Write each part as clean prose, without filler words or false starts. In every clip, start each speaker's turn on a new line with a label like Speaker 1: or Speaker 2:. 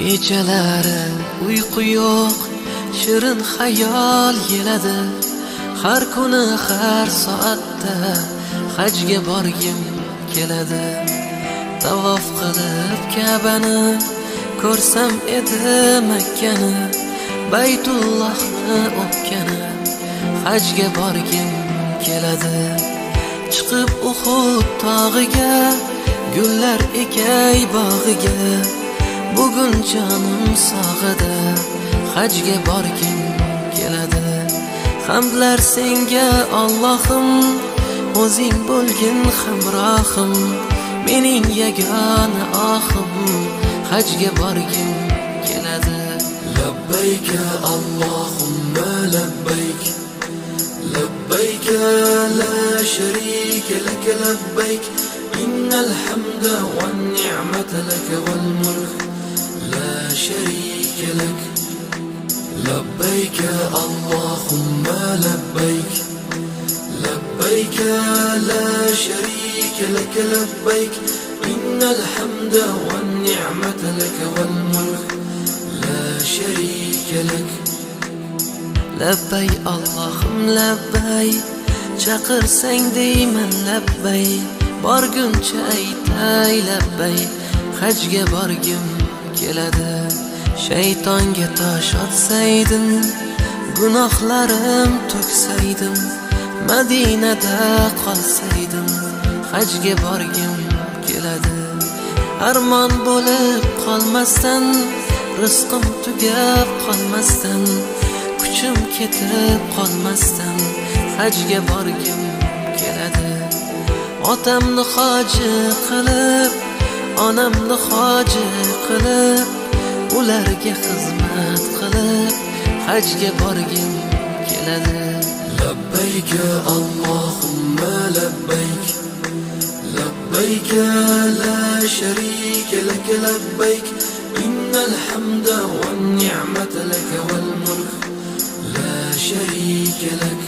Speaker 1: Kechalari uyqu yo'q, shirin xayol keladi. Har kuni har soatda hajga borgim keladi. Tavof qilib Ka'bani ko'rsam edi Makkani, Baytullohni o'pkani, hajga borgim keladi. Chiqib Uhud tog'iga, gullar ekay bog'iga, bugun jonim sog'ida, hajga borgim keladi. Hamdlar senga Allohim, o'zing bo'lgin hamrohim, mening yagona ohim, hajga borgim keladi.
Speaker 2: Labbayk Allohumma labbayk, labbayk la sharika lak, labbayk innal hamda wan ni'mata lak wal mulk la sharika lak. لبيك اللهم لبيك، لبيك لا شريك لك، لبيك إن الحمد والنعمة لك والملك لا شريك لك.
Speaker 1: Labbay Allohim labbay, chaqirsang deyman labbay, borguncha aytay labbay, hajga borgim keladi. Shaytonga tosh otsaydim, gunohlarim to'ksaydim, Madinada qolsaydim, hajga borgim keladi. Armon bo'lib qolmasdan, rizqim tugab qolmasdan, kuchim ketib qolmasdan, hajga borgim keladi. Otamni hoji qilib, onamni hoji qilib, ularga xizmat qilib, hajga borgim keladi.
Speaker 2: لبيك اللهم لبيك، لبيك لا شريك لك، لبيك إن الحمد والنعمة لك والملك لا شريك لك.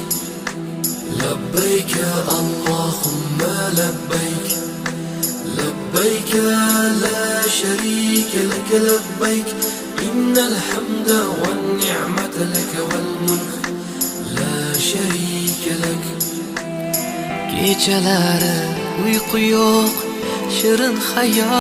Speaker 2: لبيك اللهم لبيك، لبيك لا شريك لك، لبيك إن الحمد والنعمة لك والملك لا شريك لك.
Speaker 1: Kechalari uyqu yo'q, shirin xayol